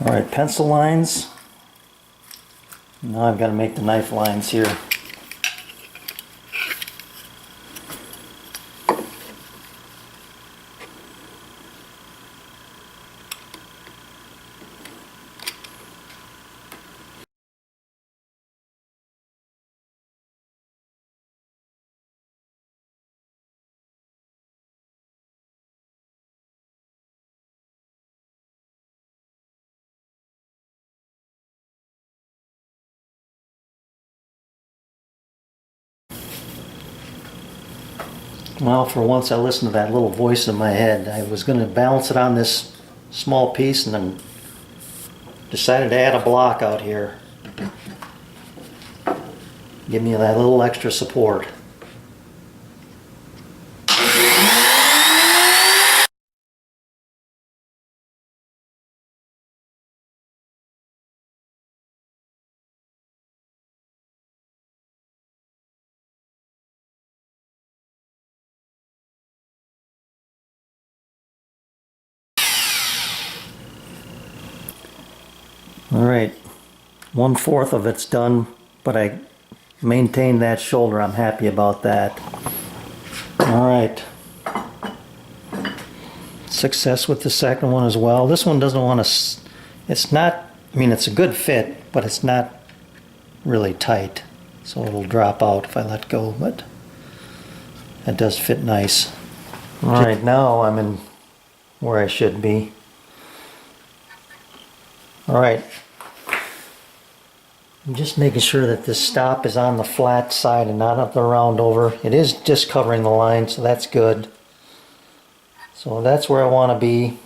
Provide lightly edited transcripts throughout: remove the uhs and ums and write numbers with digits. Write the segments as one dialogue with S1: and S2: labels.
S1: Alright, pencil lines. Now I've got to make the knife lines here. Well, for once I listened to that little voice in my head. I was going to balance it on this small piece and then decided to add a block out here. Give me that little extra support. Alright, 1/4 of it's done, but I maintained that shoulder. I'm happy about that. Alright. Success with the second one as well. This one doesn't want to, it's not, I mean it's a good fit, but it's not really tight. So it'll drop out if I let go, but it does fit nice. Alright, now I'm in where I should be. Alright, I'm just making sure that this stop is on the flat side and not up the round over. It is just covering the line, so that's good. So that's where I want to be.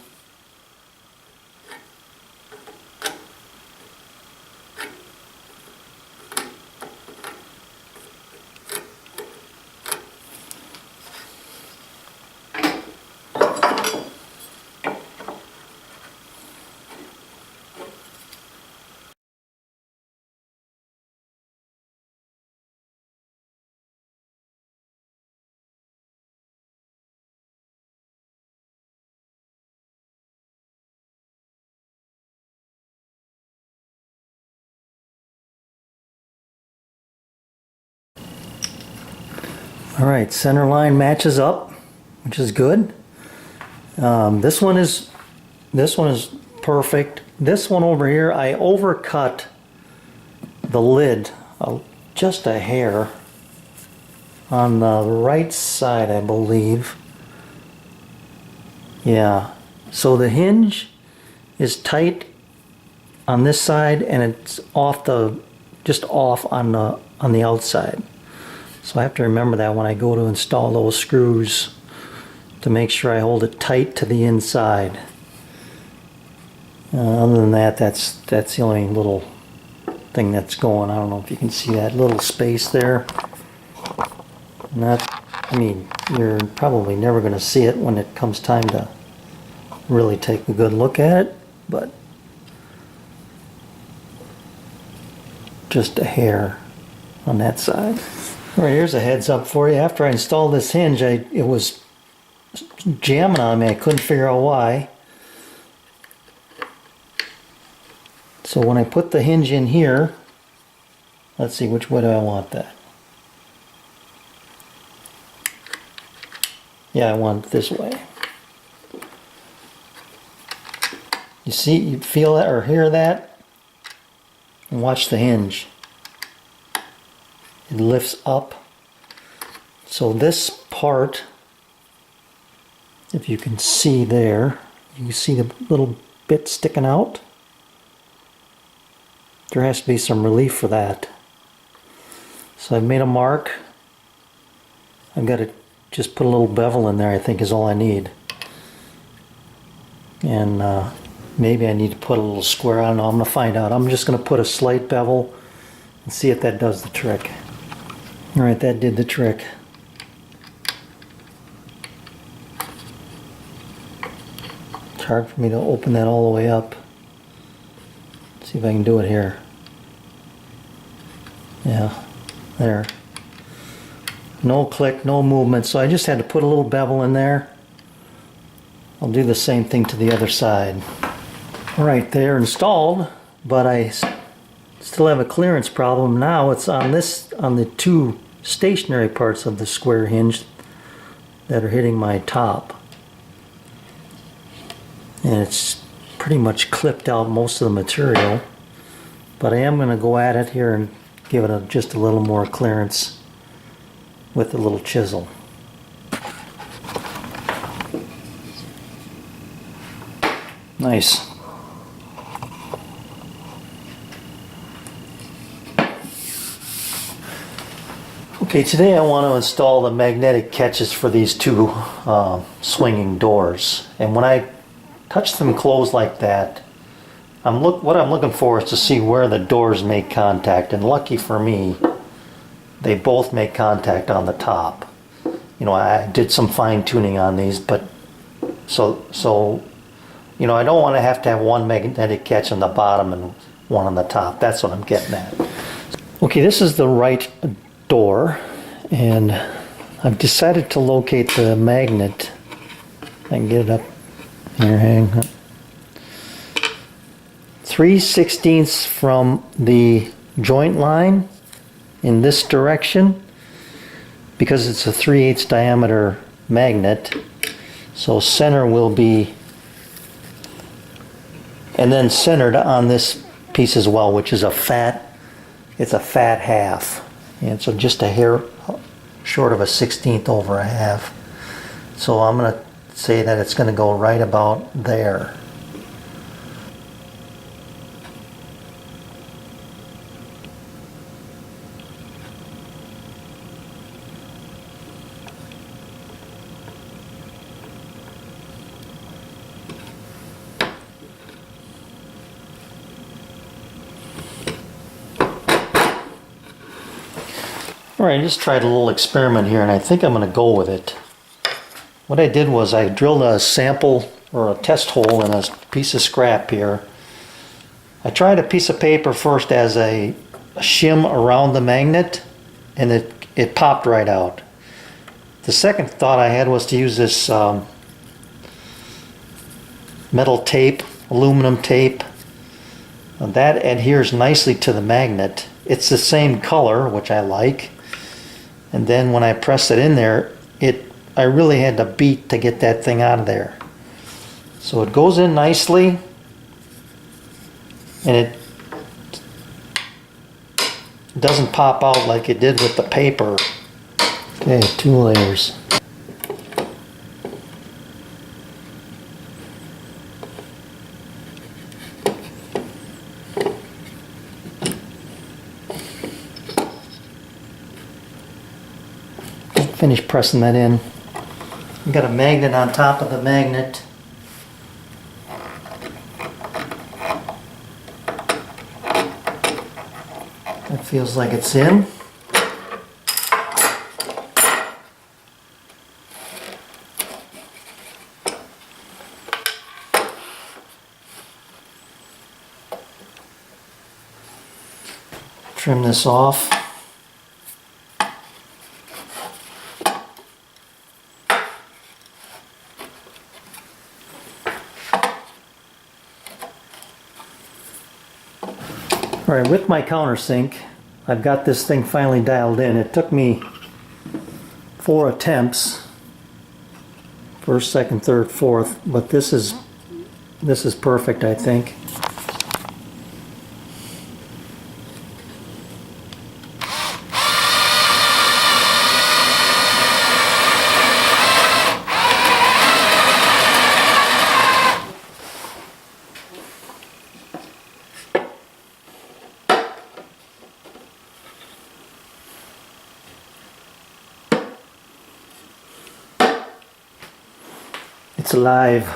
S1: Alright, center line matches up, which is good. This one is perfect. This one over here, I overcut the lid just a hair on the right side, I believe. Yeah, so the hinge is tight on this side and it's just off on the outside. So I have to remember that when I go to install those screws, to make sure I hold it tight to the inside. Other than that, that's the only little thing that's going. I don't know if you can see that little space there. I mean, you're probably never going to see it when it comes time to really take a good look at it, but just a hair on that side. All right, here's a heads up for you. After I installed this hinge, it was jamming on me. I couldn't figure out why. So when I put the hinge in here, let's see, which way do I want that? Yeah, I want it this way. You see, you feel that or hear that? And watch the hinge. It lifts up. So this part, if you can see there, you can see the little bit sticking out. There has to be some relief for that. So I've made a mark. I've got to just put a little bevel in there, I think is all I need. And maybe I need to put a little square. I don't know, I'm going to find out. I'm just going to put a slight bevel and see if that does the trick. Alright, that did the trick. It's hard for me to open that all the way up. Let's see if I can do it here. Yeah, there. No click, no movement, so I just had to put a little bevel in there. I'll do the same thing to the other side. All right, they're installed, but I still have a clearance problem. Now it's on the two stationary parts of the square hinge that are hitting my top. And it's pretty much clipped out most of the material. But I am going to go at it here and give it just a little more clearance with the little chisel. Nice. Okay, today I want to install the magnetic catches for these two swinging doors. And when I touch them closed like that, what I'm looking for is to see where the doors make contact. And lucky for me, they both make contact on the top. You know, I did some fine tuning on these, but so you know, I don't want to have one magnetic catch on the bottom and one on the top. That's what I'm getting at. Okay, this is the right door, and I've decided to locate the magnet. I can get it up here, hang on. 3/16 from the joint line in this direction, because it's a 3/8 diameter magnet. So center will be, and then centered on this piece as well, which is it's a fat half. And so just a hair short of a 1/16 over a half. So I'm going to say that it's going to go right about there. Alright, I just tried a little experiment here, and I think I'm going to go with it. What I did was I drilled a sample or a test hole in a piece of scrap here. I tried a piece of paper first as a shim around the magnet, and it popped right out. The second thought I had was to use this metal tape, aluminum tape. That adheres nicely to the magnet. It's the same color, which I like. And then when I pressed it in there, I really had to beat to get that thing out of there. So it goes in nicely, and it doesn't pop out like it did with the paper. Okay, 2 layers. Finish pressing that in. You got a magnet on top of the magnet. That feels like it's in. Trim this off. Alright, with my countersink, I've got this thing finally dialed in. It took me 4 attempts. First, second, third, fourth, but this is perfect, I think. It's alive.